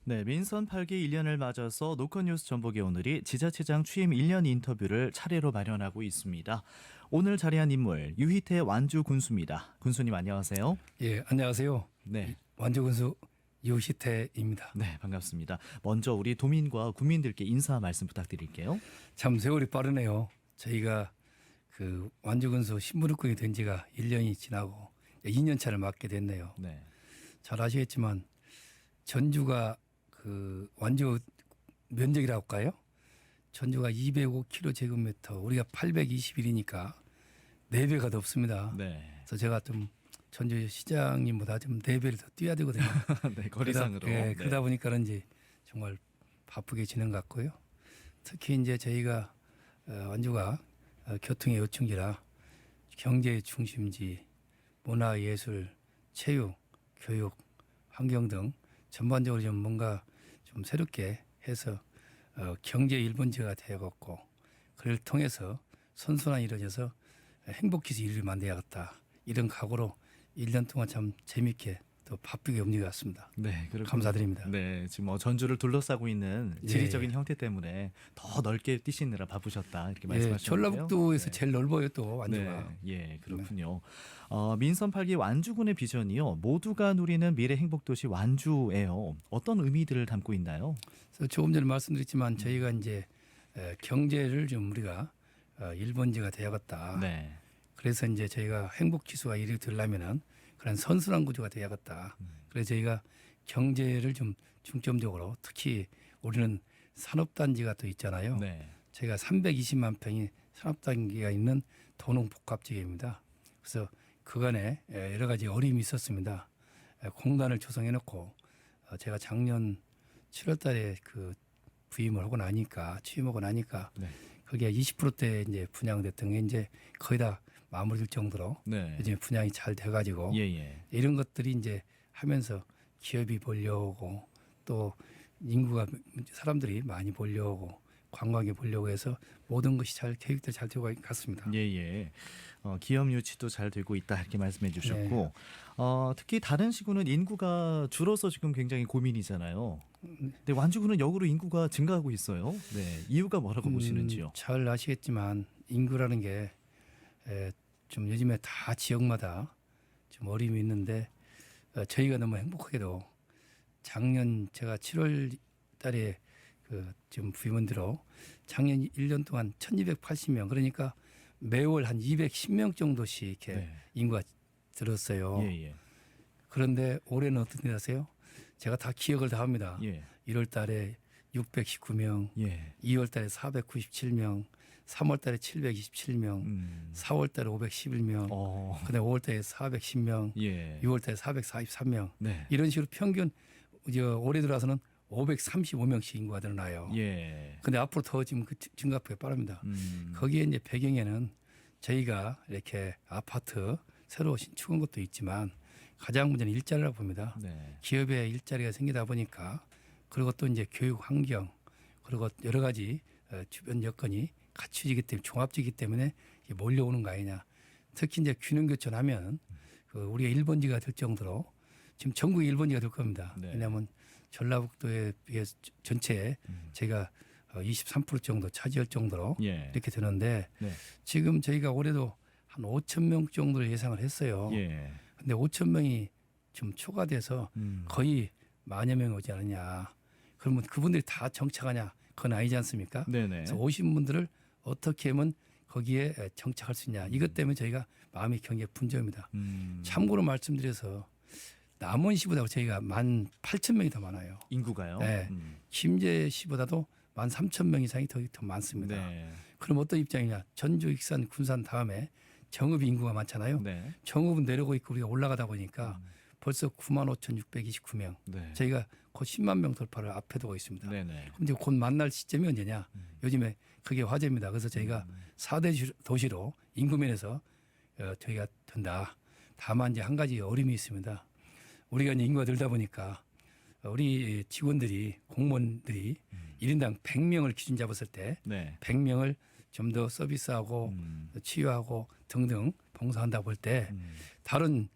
네, 민선 8기 1년을 맞아서 노컷뉴스 전북의 오늘이 지자체장 취임 1년 인터뷰를 차례로 마련하고 있습니다. 오늘 자리한 인물 유희태 완주 군수입니다. 군수님 안녕하세요. 예, 안녕하세요. 네, 완주군수 유시태입니다. 네 반갑습니다. 먼저 우리 도민과 국민들께 인사 말씀 부탁드릴게요. 참 세월이 빠르네요. 저희가 그 완주군수 신무릇국이 된 지가 1년이 지나고 2년 차를 맞게 됐네요. 네, 잘 아시겠지만 전주가 그 완주 면적이라고 할까요? 전주가 205km, 우리가 821이니까 4배가 더 없습니다. 네, 그래서 제가 좀 전주 시장님보다 좀 4배를 더 뛰어야 되거든요. 네 거리상으로. 네, 그러다 보니까 그런지 정말 바쁘게 지낸 것 같고요. 특히 이제 저희가 완주가 교통의 요충지라 경제의 중심지, 문화, 예술, 체육, 교육, 환경 등 전반적으로 좀 뭔가 좀 새롭게 해서 경제 1번지가 되어갔고 그를 통해서 선순환이 이루어져서 행복기지 일을 만들어야겠다. 이런 각오로 1년 동안 참 재미있게 또 바쁘게 움직였습니다. 네, 그렇군요. 감사드립니다. 네, 지금 전주를 둘러싸고 있는 예. 지리적인 형태 때문에 더 넓게 뛰시느라 바쁘셨다 이렇게 예, 말씀하셨는데요. 전라북도에서 네. 제일 넓어요 또 완주가. 네, 예, 그렇군요. 민선 8기 완주군의 비전이요. 모두가 누리는 미래 행복도시 완주예요. 어떤 의미들을 담고 있나요? 그래서 조금 전에 말씀드렸지만 저희가 이제 경제를 좀 우리가 1번지가 되어야겠다. 네, 그래서 이제 저희가 행복 지수가 이리 들려면은 그런 선순환 구조가 되어야겠다. 그래서 저희가 경제를 좀 중점적으로 특히 우리는 산업단지가 또 있잖아요. 네, 저희가 320만 평이 산업단지가 있는 도농복합지구입니다. 그래서 그간에 여러 가지 어려움이 있었습니다. 공단을 조성해 놓고 제가 작년 7월 달에 그 부임을 하고 나니까 취임하고 나니까 네, 그게 20%대 이제 분양됐던 게 이제 거의 다 마무리될 정도로 네, 요즘에 분양이 잘 돼가지고 예, 예, 이런 것들이 이제 하면서 기업이 몰려오고 또 인구가 사람들이 많이 몰려오고 관광이 몰려오고 해서 모든 것이 잘 계획대로 잘 되고 갔습니다. 예, 예. 기업 유치도 잘 되고 있다 이렇게 말씀해 주셨고, 네. 특히 다른 시군은 인구가 줄어서 지금 굉장히 고민이잖아요. 근데 완주군은 역으로 인구가 증가하고 있어요. 네, 이유가 뭐라고 보시는지요? 잘 아시겠지만 인구라는 게 좀 요즘에 다 지역마다 좀 어려움이 있는데 저희가 너무 행복하게도 작년 제가 7월 달에 그 지금 부임원대로 작년 1년 동안 1280명 그러니까 매월 한 210명 정도씩 이렇게 네. 인구가 들었어요. 예, 예, 그런데 올해는 어떤 일 아세요? 제가 다 기억을 다 합니다. 예, 1월 달에 619명, 예. 2월 달에 497명, 3월 달에 727명, 4월 달에 511명, 그다음에 5월 달에 410명, 예, 6월 달에 443명. 네, 이런 식으로 평균 이제 올해 들어서는 535명씩 인구가 늘어나요. 예, 근데 앞으로 더 지금 그 증가폭이 빠릅니다. 거기에 이제 배경에는 저희가 이렇게 아파트 새로 신축한 것도 있지만 가장 문제는 일자리라고 봅니다. 네, 기업에 일자리가 생기다 보니까 그리고 또 이제 교육 환경 그리고 여러 가지 주변 여건이 갖추지기 때문에 종합지기 때문에 몰려오는 거 아니냐. 특히 이제 균형 교천하면 그 우리가 1번지가 될 정도로 지금 전국이 1번지가 될 겁니다. 네. 왜냐하면 전라북도에 비해서 전체에 제가 23% 정도 차지할 정도로 예, 이렇게 되는데 네, 지금 저희가 올해도 한 5천 명 정도를 예상을 했어요. 예, 근데 5천 명이 좀 초과돼서 거의 만여 명 오지 않느냐. 그러면 그분들이 다 정착하냐. 그건 아니지 않습니까? 네네, 그래서 오신 분들을 어떻게 하면 거기에 정착할 수 있냐. 이것 때문에 저희가 마음이 경기에 분주합니다. 참고로 말씀드려서 남원시보다 저희가 18,000명이 더 많아요. 인구가요? 네. 김제시보다도 13,000명 이상이 더 많습니다. 네, 그럼 어떤 입장이냐. 전주, 익산, 군산 다음에 정읍 인구가 많잖아요. 네, 정읍은 내려오고 있고 우리가 올라가다 보니까 벌써 95,629명. 네, 저희가 곧 10만 명 돌파를 앞에 두고 있습니다. 네네, 그럼 이제 곧 만날 시점이 언제냐? 요즘에 그게 화제입니다. 그래서 저희가 4대 도시로 인구 면에서 저희가 된다. 다만 이제 한 가지 어려움이 있습니다. 우리가 이제 인구가 늘다 보니까 우리 직원들이 공무원들이 1인당 100명을 기준 잡았을 때 네, 100명을 좀 더 서비스하고 치유하고 등등 봉사한다 볼 때 다른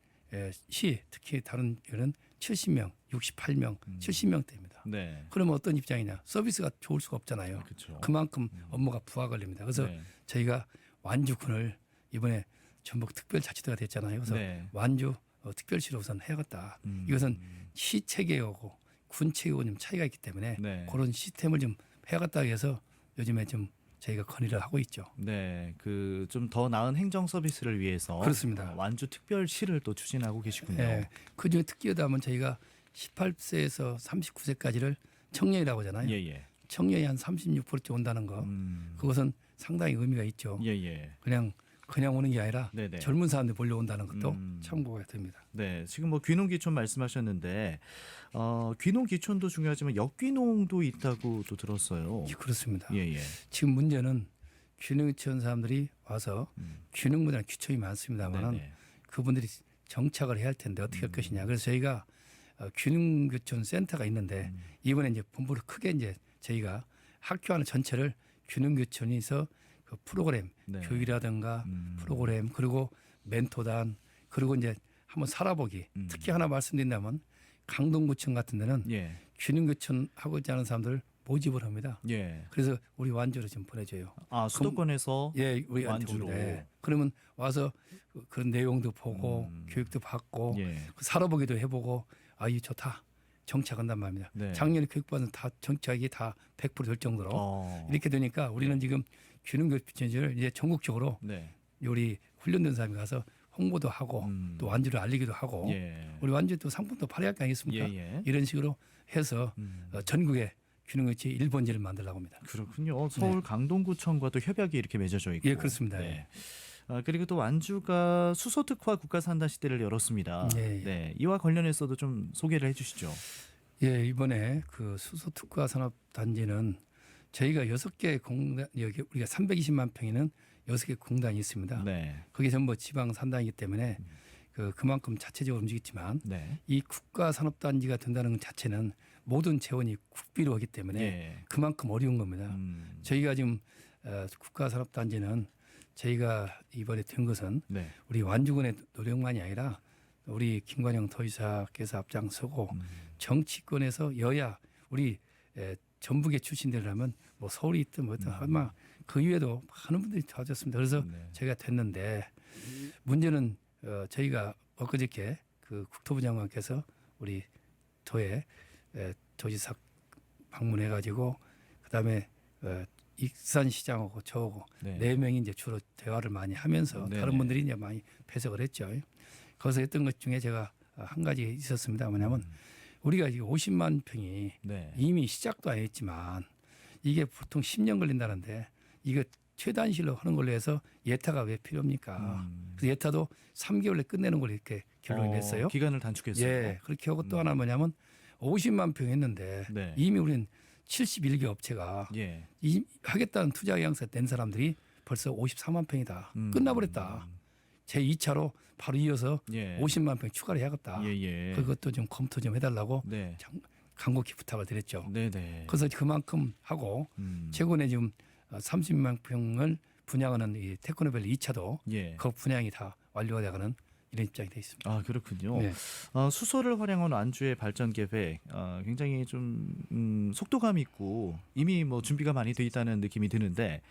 시 특히 다른 이는 70명, 68명, 70명대입니다. 네. 그러면 어떤 입장이냐? 서비스가 좋을 수가 없잖아요. 그렇죠. 그만큼 업무가 부하 걸립니다. 그래서 네. 저희가 완주군을 이번에 전북 특별자치도가 됐잖아요. 그래서 네. 완주 특별시로 우선 해야겠다. 음. 이것은 시 체계하고 군 체계하고 좀 차이가 있기 때문에 네. 그런 시스템을 좀 해야겠다 해서 요즘에 좀 저희가 건의를 하고 있죠. 네, 그 좀 더 나은 행정 서비스를 위해서 그렇습니다. 완주 특별시를 또 추진하고 계시군요. 예, 그중에 특기하다 하면 저희가 18세에서 39세까지를 청년이라고 하잖아요. 예. 청년이 한 36%쯤 온다는 거. 그것은 상당히 의미가 있죠. 예. 그냥 오는 게 아니라 네네. 젊은 사람들이 몰려온다는 것도 참고가 됩니다. 네, 지금 뭐 귀농귀촌 말씀하셨는데 귀농귀촌도 중요하지만 역귀농도 있다고 또 들었어요. 그렇습니다. 예. 지금 문제는 귀농귀촌 사람들이 와서 귀농보다는 귀촌이 많습니다만 네네. 그분들이 정착을 해야 할 텐데 어떻게 할 것이냐. 그래서 저희가 귀농귀촌 센터가 있는데 이번에 이제 본부를 크게 이제 저희가 학교 하나 전체를 귀농귀촌에서 그 프로그램 네. 교육이라든가 프로그램 그리고 멘토단 그리고 이제 한번 살아보기 특히 하나 말씀드린다면 강동구청 같은 데는 예. 귀농귀촌 하고자 하는 사람들을 모집을 합니다. 예. 그래서 우리 완주로 좀 보내줘요. 아, 수도권에서 예, 우리한테 완주로. 오는데 그러면 와서 그런 내용도 보고 교육도 받고 예. 살아보기도 해보고 아, 이 좋다. 정착한단 말입니다. 네. 작년에 교육받은 다 정착이 다 100%될 정도로 이렇게 되니까 우리는 지금 귀농교육비전지를 이제 전국적으로 네. 우리 훈련된 사람이 가서 홍보도 하고 또 완주를 알리기도 하고 예. 우리 완주 또 상품도 발휘할 거 아니겠습니까? 예. 이런 식으로 해서 전국에 귀농교육지 일본지를 만들려고 합니다. 그렇군요. 서울 강동구청과도 협약이 이렇게 맺어져 있고. 예, 그렇습니다. 네. 그리고 또 완주가 수소특화 국가산단 시대를 열었습니다. 예. 네, 이와 관련해서도 좀 소개를 해주시죠. 예, 이번에 그 수소특화 산업단지는 저희가 6개 공단 여기 우리가 320만 평에는 6개 공단이 있습니다. 네. 그게 전부 지방 산단이기 때문에 그만큼 자체적으로 움직이지만 네. 이 국가 산업단지가 된다는 것 자체는 모든 재원이 국비로 하기 때문에 예. 그만큼 어려운 겁니다. 저희가 지금 국가 산업단지는 저희가 이번에 된 것은 네. 우리 완주군의 노력만이 아니라 우리 김관영 도지사께서 앞장서고 정치권에서 여야 우리 전북의 출신들이라면 뭐 서울이 있든 뭐든 아마 그 이외에도 많은 분들이 도와줬습니다. 그래서 네. 저희가 됐는데 문제는 저희가 엊그저께 그 국토부 장관께서 우리 도에 도지사 방문해가지고 그다음에 익산시장하고 저하고 네 명이 이제 주로 대화를 많이 하면서 네네. 다른 분들이 이제 많이 배석을 했죠. 거기서 했던 것 중에 제가 한 가지 있었습니다. 뭐냐면 우리가 지금 50만 평이 네. 이미 시작도 안 했지만 이게 보통 10년 걸린다는데 이거 최단실로 하는 걸로 해서 예타가 왜 필요합니까? 그래서 예타도 3개월에 끝내는 걸 이렇게 결론을 냈어요. 기간을 단축했어요. 예, 그렇게 하고 또 하나 뭐냐면 50만 평 했는데 네. 이미 우리는 71개 업체가 예. 하겠다는 투자 계약서 낸 사람들이 벌써 54만 평이다. 끝나버렸다. 제 2차로 바로 이어서 예. 50만 평 추가를 해야겠다. 예. 그것도 좀 검토 좀 해달라고 네. 간곡히 부탁을 드렸죠. 네네. 그래서 그만큼 하고 최근에 지금 30만 평을 분양하는 이 테크노밸리 2차도 예. 그 분양이 다 완료가 돼가는 이런 입장이 돼 있습니다. 아, 그렇군요. 네. 수소를 활용한 완주의 발전 계획 굉장히 좀 속도감 있고 이미 뭐 준비가 많이 돼 있다는 느낌이 드는데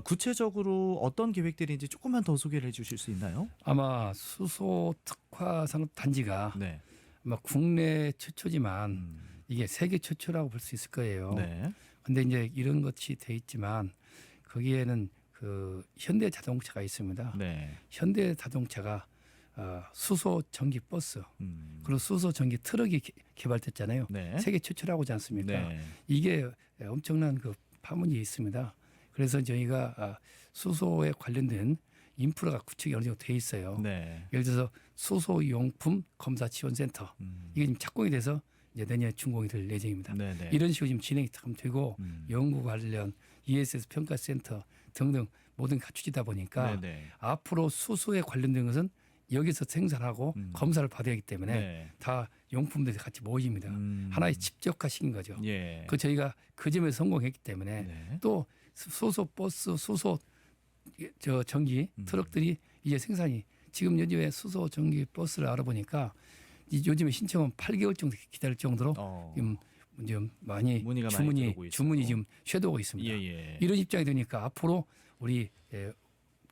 구체적으로 어떤 계획들인지 조금만 더 소개를 해주실 수 있나요? 아마 수소 특화 산업 단지가 네. 아마 국내 최초지만 이게 세계 최초라고 볼 수 있을 거예요. 네. 근데 이제 이런 것이 돼 있지만 거기에는 그 현대 자동차가 있습니다. 네. 현대 자동차가 수소 전기 버스 그리고 수소 전기 트럭이 개발됐잖아요. 네. 세계 최초라고 하지 않습니까? 네. 이게 엄청난 그 파문이 있습니다. 그래서 저희가 수소에 관련된 인프라가 구축이 어느 정도 돼 있어요. 네. 예를 들어서 수소 용품 검사 지원 센터 이게 지금 착공이 돼서 이제 내년에 준공이 될 예정입니다. 네네. 이런 식으로 지금 진행이 참 되고 연구 관련 ESS 평가 센터 등등 모든 갖추지다 보니까 네네. 앞으로 수소에 관련된 것은 여기서 생산하고 검사를 받아야 하기 때문에 네. 다 용품들이 같이 모입니다. 하나의 집적화시킨 거죠. 예. 그 저희가 그 점에 성공했기 때문에 네. 또 수소 버스, 수소 저 전기 트럭들이 이제 생산이 지금 요즘에 수소 전기 버스를 알아보니까 요즘에 신청은 8개월 정도 기다릴 정도로 지금 좀 많이 문의가 많이 들어오고 있고. 주문이 지금 쇄도하고 있습니다. 예. 이런 입장이 되니까 앞으로 우리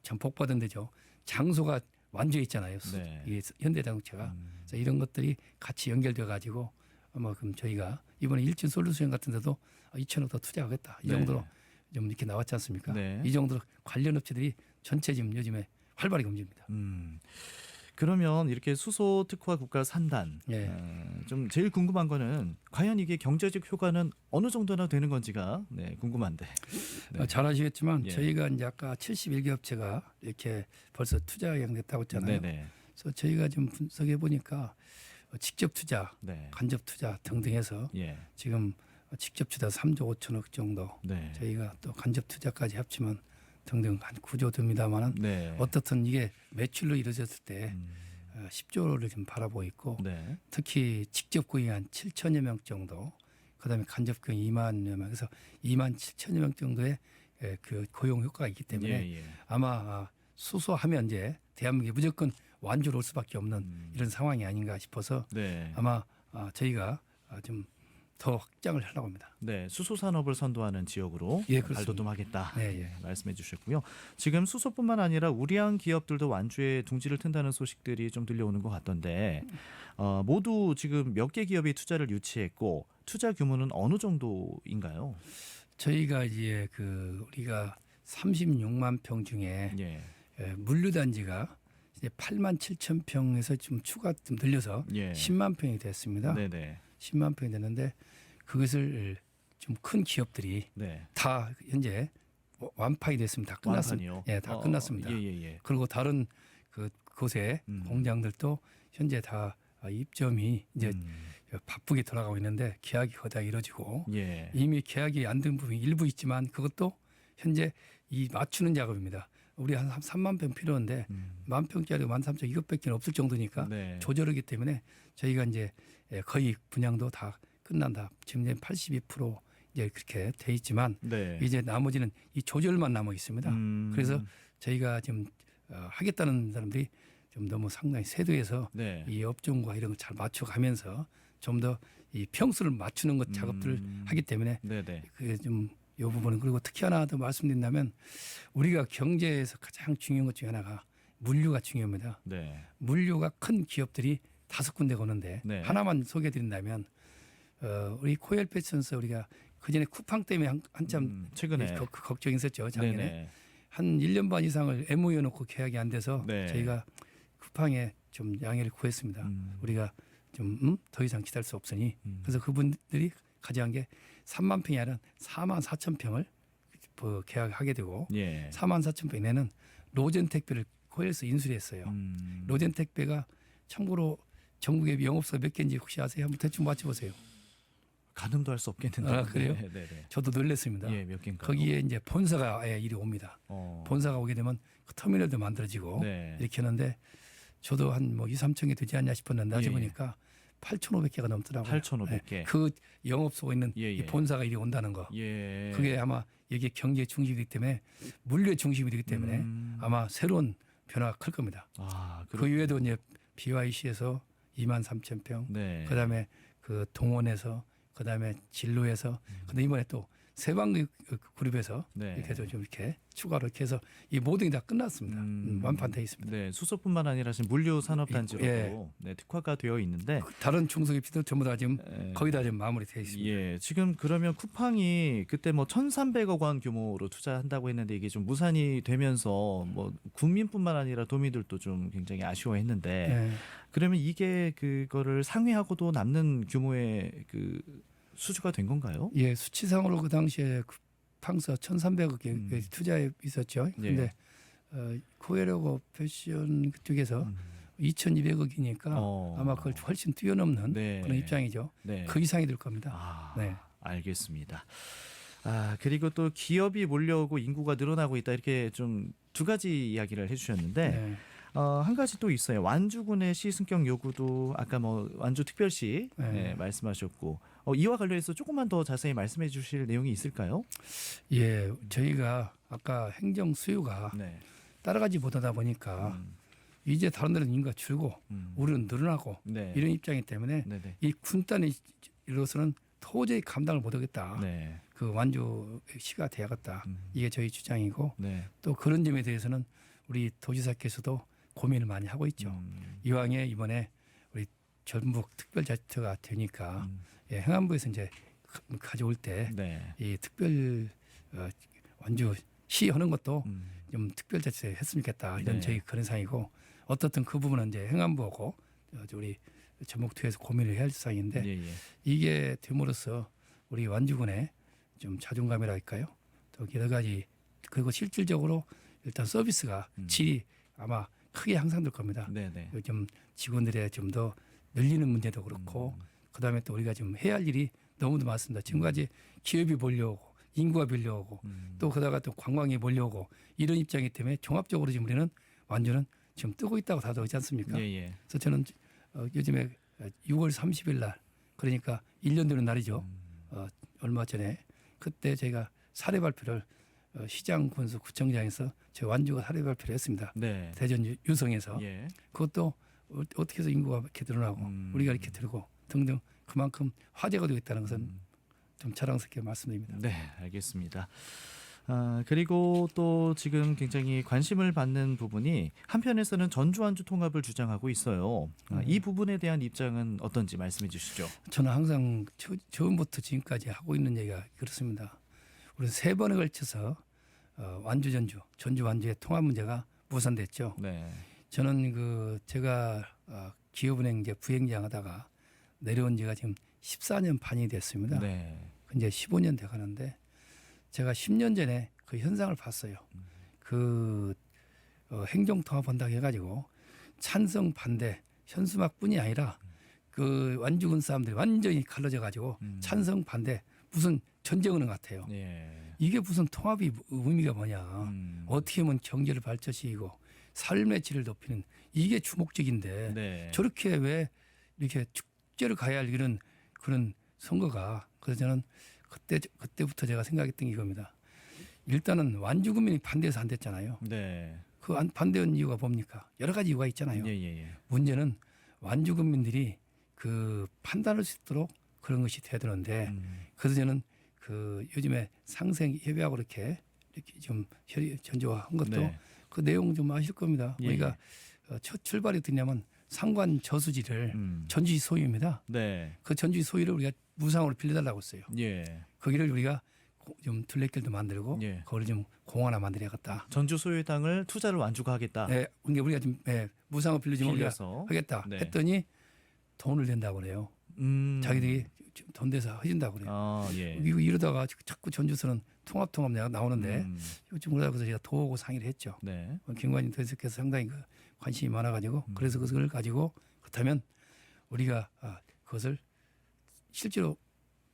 참 복받은 데죠. 장소가 완주해 있잖아요. 네. 이게 현대자동차가 그래서 이런 것들이 같이 연결돼 가지고 아마 그럼 저희가 이번에 일진 솔루션 같은 데도 2천억 더 투자하겠다. 이 네. 정도로 좀 이렇게 나왔지 않습니까? 네. 이 정도로 관련 업체들이 전체 지금 요즘에 활발하게 움직입니다. 그러면 이렇게 수소 특화 국가 산단 예. 좀 제일 궁금한 거는 과연 이게 경제적 효과는 어느 정도나 되는 건지가 궁금한데. 네. 잘 아시겠지만 예. 저희가 이제 아까 71개 업체가 이렇게 벌써 투자 예정됐다고 했잖아요. 네네. 그래서 저희가 좀 분석해 보니까 직접 투자, 네. 간접 투자 등등해서 예. 지금 직접 투자 3조 5천억 정도 네. 저희가 또 간접 투자까지 합치면 등등 한 9조 됩니다만은 네. 어떻든 이게 매출로 이루어졌을 때 10조를 좀 바라보고 있고 네. 특히 직접 구입 한 7천여 명 정도 그다음에 간접 구입 2만여 명 그래서 2만 7천여 명 정도의 그 고용 효과가 있기 때문에 예. 아마 수소하면 이제 대한민국에 무조건 완주로 올 수밖에 없는 이런 상황이 아닌가 싶어서 네. 아마 저희가 좀 더 확장을 하려고 합니다. 네, 수소 산업을 선도하는 지역으로 예, 그렇습니다. 발돋움하겠다. 네. 말씀해 주셨고요. 지금 수소뿐만 아니라 우리한 기업들도 완주에 둥지를 튼다는 소식들이 좀 들려오는 것 같던데 모두 지금 몇 개 기업이 투자를 유치했고 투자 규모는 어느 정도인가요? 저희가 이제 우리가 36만 평 중에 예. 물류 단지가 이제 8만 7천 평에서 좀 추가 좀 늘려서 예. 10만 평이 됐습니다. 네네. 10만 평이 됐는데 그것을 좀 큰 기업들이 네. 다 현재 완파이 됐습니다. 다 끝났습니다. 완판이요? 예, 다 끝났습니다. 예. 그리고 다른 곳에 공장들도 현재 다 입점이 이제 바쁘게 돌아가고 있는데 계약이 거의 이루어지고 예. 이미 계약이 안 된 부분이 일부 있지만 그것도 현재 이 맞추는 작업입니다. 우리 한 3만 평 필요한데 10,000평짜리 13,000 이것밖에 없을 정도니까 네. 조절하기 때문에 저희가 이제 거의 분양도 다 끝난다. 지금 이제 82% 이제 그렇게 돼 있지만 네. 이제 나머지는 이 조절만 남아 있습니다. 그래서 저희가 지금 하겠다는 사람들이 좀 너무 상당히 세도해서 네. 이 업종과 이런 걸 잘 맞춰가면서 좀 더 이 평수를 맞추는 것 작업들을 하기 때문에 네네. 그게 좀 이 부분은 그리고 특히 하나 더 말씀드린다면 우리가 경제에서 가장 중요한 것 중에 하나가 물류가 중요합니다. 네. 물류가 큰 기업들이 5군데가 오는데 네. 하나만 소개해드린다면 우리 코엘 패션스 우리가 그 전에 쿠팡 때문에 한참 최근에 걱정이 있었죠 작년에 네네. 한 1년 반 이상을 MOU 놓고 계약이 안 돼서 네. 저희가 쿠팡에 좀 양해를 구했습니다. 우리가 좀 더 이상 기다릴 수 없으니 그래서 그분들이 가져간 게 3만 평이 아니라 4만 4천 평을 계약하게 되고 예. 4만 4천 평 내는 로젠 택배를 코엘에서 인수를 했어요. 로젠 택배가 참고로 전국에 영업소 몇 개인지 혹시 아세요? 한번 대충 맞춰보세요. 가늠도 할 수 없겠는데. 아, 그래요? 네네. 저도 놀랐습니다. 예, 몇 개인가요? 거기에 이제 본사가 아예 이리 옵니다. 어. 본사가 오게 되면 그 터미널도 만들어지고 네. 이렇게 하는데 저도 한 2, 3천 개 되지 않냐 싶었는데 나중에 예, 예. 보니까 8,500개가 넘더라고요. 8,500개. 그 영업소가 있는 예, 예. 이 본사가 이리 온다는 거. 예. 그게 아마 여기 경제 중심이기 때문에 물류의 중심이 되기 때문에 아마 새로운 변화가 클 겁니다. 아, 그 그렇군요. 외에도 이제 BYC에서 2만 3천 평, 네. 그다음에 그 동원에서, 그다음에 진로에서, 그다음에 이번에 또 세방 그룹에서 네. 이렇게 해서 좀 이렇게 추가로 이렇게 해서 이 모든 게 다 끝났습니다. 완판돼 있습니다. 네, 수소뿐만 아니라 지금 물류 산업 단지로도 예. 네, 특화가 되어 있는데 다른 중소기업도 전부 다 지금 예. 거의 다 지금 마무리돼 있습니다. 예, 지금 그러면 쿠팡이 그때 뭐 1,300억 원 규모로 투자한다고 했는데 이게 좀 무산이 되면서 뭐 국민뿐만 아니라 도민들도 좀 굉장히 아쉬워했는데 예. 그러면 이게 그거를 상회하고도 남는 규모의 그 수주가 된 건가요? 예, 수치상으로 그 당시에 쿠팡서 1,300억 투자에 있었죠. 예. 근데 코엘하고 패션 그쪽에서 2,200억이니까 아마 그걸 훨씬 뛰어넘는 네. 그런 입장이죠. 네. 그 이상이 될 겁니다. 아, 네. 알겠습니다. 아, 그리고 또 기업이 몰려오고 인구가 늘어나고 있다 이렇게 좀 두 가지 이야기를 해주셨는데 네. 한 가지 또 있어요. 완주군의 시승격 요구도 아까 뭐 완주 특별시 네. 말씀하셨고 이와 관련해서 조금만 더 자세히 말씀해 주실 내용이 있을까요? 예, 저희가 아까 행정 수요가 네. 따라가지 못하다 보니까 이제 다른 데는 인구가 줄고 우리는 늘어나고 네. 이런 입장이기 때문에 네네. 이 군단으로서는 도저히 감당을 못하겠다. 네. 그 완주 시가 돼야겠다. 이게 저희 주장이고 네. 또 그런 점에 대해서는 우리 도지사께서도 고민을 많이 하고 있죠. 이왕에 이번에 우리 전북 특별자치도가 되니까 예, 행안부에서 이제 가져올 때 네. 이 특별 완주 시 하는 것도 좀 특별자치도에 했으면 좋겠다 이런 네. 저희 그런 상이고 어떻든 그 부분은 이제 행안부하고 우리 전북투에서 고민을 해야 할 상인데 예, 예. 이게 됨으로써 우리 완주군의 좀 자존감이랄까요? 또 여러 가지 그리고 실질적으로 일단 서비스가 질이 아마 크게 향상될 겁니다. 네, 네. 좀 직원들의 좀 더 늘리는 문제도 그렇고 그다음에 또 우리가 좀 해야 할 일이 너무도 많습니다. 지금까지 기업이 몰려오고 인구가 몰려오고 또 그러다가 또 관광이 몰려오고 이런 입장이기 때문에 종합적으로 지금 우리는 완주는 지금 뜨고 있다고 다들 하지 않습니까? 예, 예. 그래서 저는 요즘에 6월 30일 날 그러니까 1년 되는 날이죠. 얼마 전에 그때 제가 사례 발표를 시장 군수 구청장에서 제 완주가 사례 발표를 했습니다. 네. 대전 유성에서 예. 그것도 어떻게 해서 인구가 이렇게 늘어나고 우리가 이렇게 들고 등등 그만큼 화제가 되고 있다는 것은 좀 자랑스럽게 말씀드립니다. 네, 알겠습니다. 그리고 또 지금 굉장히 관심을 받는 부분이 한편에서는 전주 완주 통합을 주장하고 있어요. 이 부분에 대한 입장은 어떤지 말씀해 주시죠. 저는 항상 처음부터 지금까지 하고 있는 얘기가 그렇습니다. 우리 3번에 걸쳐서 완주 전주 완주의 통합 문제가 무산됐죠. 네. 저는 제가 기업은행 이제 부행장 하다가 내려온 지가 지금 14년 반이 됐습니다. 네. 이제 15년 돼 가는데 제가 10년 전에 그 현상을 봤어요. 행정통합 한다고 해가지고 찬성 반대 현수막뿐이 아니라 그 완주군 사람들이 완전히 갈라져 가지고 찬성 반대 무슨 전쟁하는 것 같아요. 예. 이게 무슨 통합이 의미가 뭐냐. 어떻게 하면 경제를 발전시키고 삶의 질을 높이는 이게 주목적인데 네. 저렇게 왜 이렇게 축제를 가야 할 이런 그런 선거가 그래서 저는 그때부터 제가 생각했던 게 이겁니다. 일단은 완주 국민이 반대해서 안 됐잖아요. 네. 반대한 이유가 뭡니까? 여러 가지 이유가 있잖아요. 예, 예, 예. 문제는 완주 국민들이 판단할 수 있도록 그런 것이 돼야 되는데 그래서 저는 요즘에 상생 협약으로 이렇게 좀 전조화한 것도 네. 그 내용 좀 아실 겁니다. 예, 우리가 첫 출발이 어떻냐면 상관 저수지를 전주시 소유입니다. 네. 그 전주시 소유를 우리가 무상으로 빌려달라고 했어요. 예. 거기를 우리가 좀 둘레길도 만들고 예. 거기를 좀 공원 하나 만들어야겠다. 전주 소유의 땅을 투자를 완주가 하겠다. 네, 그러니까 우리가 좀 무상으로 빌려주면 우리가 빌려서. 하겠다 네. 했더니 돈을 낸다고 그래요. 자기들이 돈 내서 해준다고 그래요. 아, 예. 이러다가 자꾸 전주서는 통합 내가 나오는데 요즘 그래서 제가 도하고 상의를 했죠. 네. 김관진 도지사께서 상당히 관심이 많아가지고 그래서 그걸 가지고 그렇다면 우리가 그것을 실제로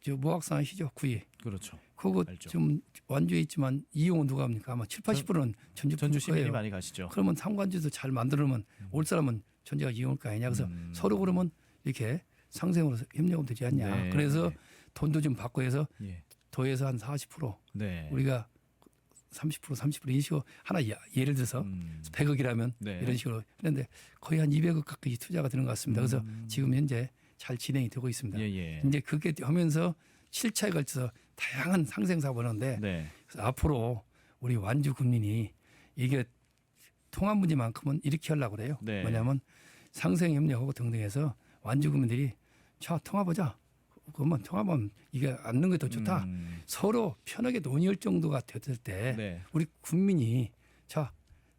모악산 아시죠? 구이. 그렇죠. 그거 알죠. 좀 완주에 있지만 이용은 누가 합니까? 아마 70~80%는 전주 시민이 거예요. 많이 가시죠. 그러면 상관주도 잘 만들면 올 사람은 전주가 이용할 거 아니냐. 그래서 서로 그러면 이렇게 상생으로 협력하면 되지 않냐. 네. 그래서 돈도 좀 받고 해서 예. 도에서 한 40% 네. 우리가 30% 이런 식으로 하나 예를 들어서 100억이라면 네. 이런 식으로 했는데 거의 한 200억 가까이 투자가 되는 것 같습니다. 그래서 지금 현재 잘 진행이 되고 있습니다. 예, 예. 이제 그렇게 하면서 7차에 걸쳐서 다양한 상생 사업을 하는데 네. 그래서 앞으로 우리 완주 국민이 이게 통합 문제만큼은 이렇게 하려고 그래요. 네. 뭐냐면 상생 협력하고 등등해서 완주 국민들이 자 통합하자. 그러면 통합하면 이게 앉는 게 더 좋다. 서로 편하게 논의할 정도가 됐을 때 네. 우리 국민이 자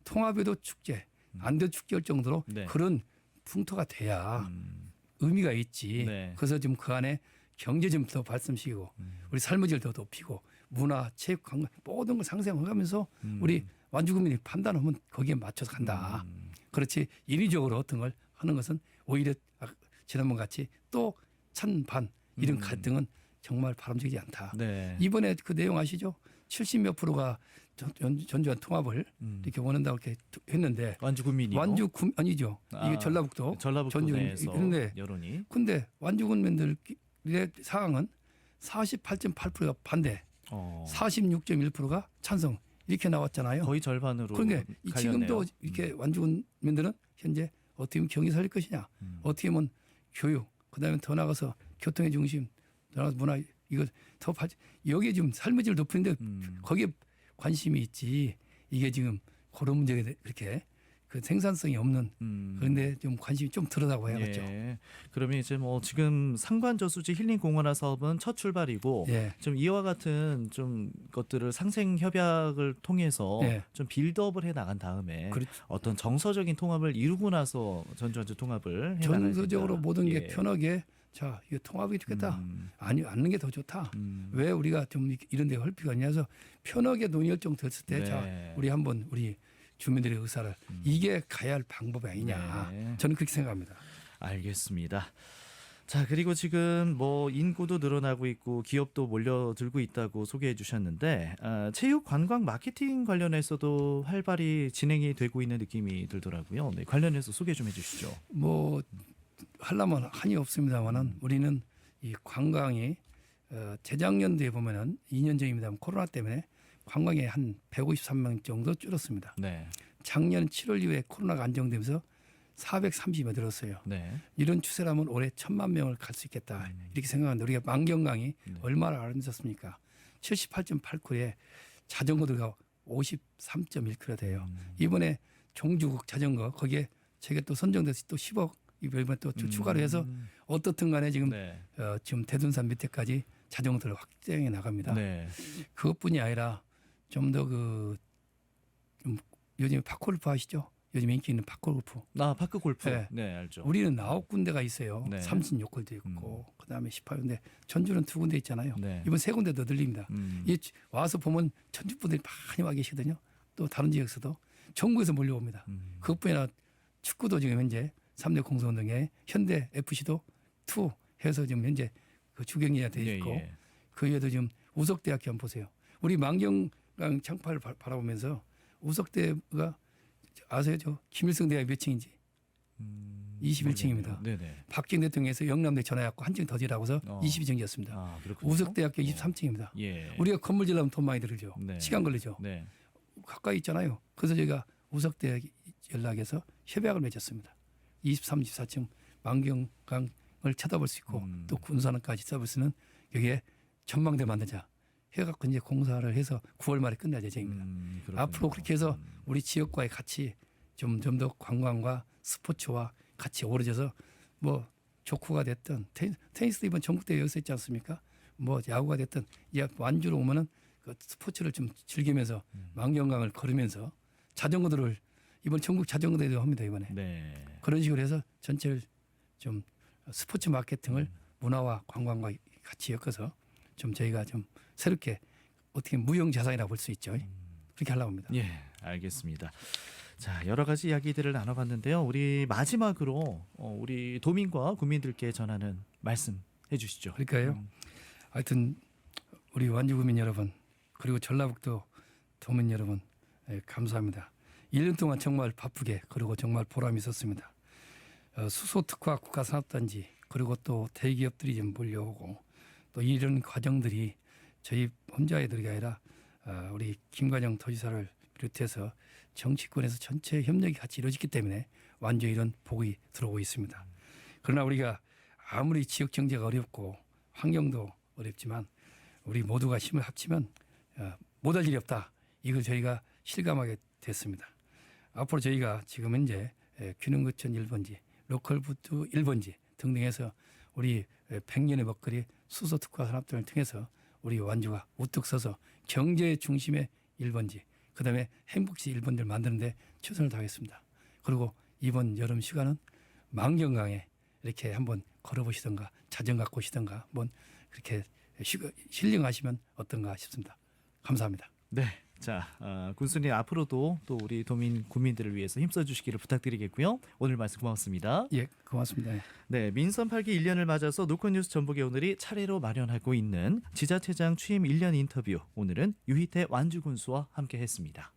통합에도 축제 안 돼도 축제할 정도로 네. 그런 풍토가 돼야 의미가 있지. 네. 그래서 좀 그 안에 경제 좀 더 발전시키고 우리 삶의 질을 더 높이고 문화, 체육, 관광 모든 걸 상생해가면서 우리 완주 국민이 판단하면 거기에 맞춰서 간다. 그렇지 인위적으로 어떤 걸 하는 것은 오히려 지난번 같이 또 찬반 이런 갈등은 정말 바람직하지 않다. 네. 이번에 그 내용 아시죠? 70몇 프로가 전주와 통합을 이렇게 원한다고 이렇게 했는데 완주 국민이 완주 아니죠. 이게 전라북도 전라북도 내에서 근데 여론이 근데 완주 군민들의 상황은 48.8%가 반대, 46.1%가 찬성 이렇게 나왔잖아요. 거의 절반으로 그러니까 갈렸네요. 지금도 이렇게 완주 군민들은 현재 어떻게 하면 경기 살릴 것이냐, 어떻게 하면 교육, 그다음에 더 나가서 교통의 중심 나라도 문화 이거 더 여기에 지금 삶의 질 높이는데 거기에 관심이 있지. 이게 지금 그런 문제가 이렇게 그 생산성이 없는 그런데 좀 관심이 좀 덜하다고 해야겠죠. 예. 그러면 이제 뭐 지금 상관저수지 힐링 공원화 사업은 첫 출발이고 예. 좀 이와 같은 좀 것들을 상생 협약을 통해서 예. 좀 빌드업을 해 나간 다음에 그렇죠. 어떤 정서적인 통합을 이루고 나서 전주환주 통합을 해 정서적으로 나가야 모든 게 예. 편하게 자 이거 통합이 좋겠다. 아니 않는 게 더 좋다. 음. 왜 우리가 좀 이런 데 헐피가 있냐서 편하게 논의결정 됐을 때 네. 자 우리 한번 우리 주민들의 의사를 이게 가야 할 방법이 아니냐. 네. 저는 그렇게 생각합니다. 알겠습니다. 자, 그리고 지금 뭐 인구도 늘어나고 있고 기업도 몰려들고 있다고 소개해 주셨는데 체육 관광 마케팅 관련해서도 활발히 진행이 되고 있는 느낌이 들더라고요. 네, 관련해서 소개 좀 해주시죠. 뭐 하려면 한이 없습니다만은 우리는 이 관광이 재작년도에 보면은 2년 전입니다만 코로나 때문에 관광에 한 153명 정도 줄었습니다. 네, 작년 7월 이후에 코로나가 안정되면서 430여 늘었어요. 네, 이런 추세라면 올해 1,000만 명을 갈 수 있겠다 이렇게 생각하는데 우리가 만경강이 얼마나 아름답습니까? 78.8km에 자전거도가 53.1km 돼요. 이번에 종주국 자전거 거기에 저게 또 선정돼서 또 10억 이번에 또 추가로 해서 어떻든 간에 지금 네, 지금 대둔산 밑에까지 자전거들을 확장해 나갑니다. 네, 그것뿐이 아니라 좀 더 좀 요즘에 파크골프 아시죠? 요즘 인기 있는 파크골프. 파크 골프. 네. 네, 알죠. 우리는 9군데가 있어요. 네. 삼신 요컬도 있고 그다음에 18군데 전주는 2군데 있잖아요. 네. 이번 3군데 더 늘립니다. 이 와서 보면 전주 분들이 많이 와 계시거든요. 또 다른 지역에서도 전국에서 몰려옵니다. 그것뿐이 아니라 축구도 지금 현재 3대 공소운동에 현대 FC도 2 해서 지금 현재 그 주경기가 돼 있고 예, 예. 그 외에도 지금 우석대학교 한번 보세요. 우리 만경강 창파를 바라보면서 우석대가 아세요? 저 김일성 대학 몇 층인지? 21층입니다. 네네. 박정희 대통령에서 영남대 전화해갖고 한 층 더 지라고 해서 어. 22층이었습니다. 그렇군요. 우석대학교 23층입니다. 예. 우리가 건물 지려면 돈 많이 들죠. 네. 시간 걸리죠. 네. 가까이 있잖아요. 그래서 저희가 우석대학 연락해서 협약을 맺었습니다. 23, 24층 만경강을 쳐다볼 수 있고 또 군산까지 써볼 수 있는 여기에 전망대 만들자. 해갖고 이제 공사를 해서 9월 말에 끝날 예정입니다. 그렇군요. 앞으로 그렇게 해서 우리 지역과의 같이 좀 더 관광과 스포츠와 같이 어우러져서 뭐 족구가 됐든 테니스도 이번 전국대회 여기서 있지 않습니까? 뭐 야구가 됐든 이제 완주로 오면은 그 스포츠를 좀 즐기면서 만경강을 걸으면서 자전거들을 이번 전국 자전거대회도 합니다 이번에. 네. 그런 식으로 해서 전체를 좀 스포츠 마케팅을 문화와 관광과 같이 엮어서 좀 저희가 좀 새롭게 어떻게 무형 자산이라고 볼 수 있죠. 그렇게 하려고 합니다. 예, 알겠습니다. 자, 여러 가지 이야기들을 나눠봤는데요. 우리 마지막으로 우리 도민과 국민들께 전하는 말씀 해주시죠. 그러니까요. 하여튼 우리 완주구민 여러분 그리고 전라북도 도민 여러분 감사합니다. 1년 동안 정말 바쁘게 그리고 정말 보람이 있었습니다. 수소특화 국가산업단지 그리고 또 대기업들이 좀 몰려오고 또 이런 과정들이 저희 혼자의 들이 아니라 우리 김관영 도지사를 비롯해서 정치권에서 전체 협력이 같이 이루어졌기 때문에 완전히 이런 복이 들어오고 있습니다. 그러나 우리가 아무리 지역 경제가 어렵고 환경도 어렵지만 우리 모두가 힘을 합치면 못할 일이 없다. 이걸 저희가 실감하게 됐습니다. 앞으로 저희가 지금 현재 균형거천 1번지, 로컬푸드 1번지 등등해서 우리 100년의 먹거리 수소특화 산업단을 통해서 우리 완주가 우뚝 서서 경제의 중심의 1번지, 그다음에 행복시 1번지를 만드는데 최선을 다하겠습니다. 그리고 이번 여름 휴가는 만경강에 이렇게 한번 걸어보시던가 자전거 갖고 오시던가 한번 그렇게 힐링하시면 어떤가 싶습니다. 감사합니다. 네. 자, 군수님 앞으로도 또 우리 도민 국민들을 위해서 힘써 주시기를 부탁드리겠고요. 오늘 말씀 고맙습니다. 예, 고맙습니다. 네, 민선 8기 1년을 맞아서 노컷뉴스 전북의 오늘이 차례로 마련하고 있는 지자체장 취임 1년 인터뷰. 오늘은 유희태 완주 군수와 함께했습니다.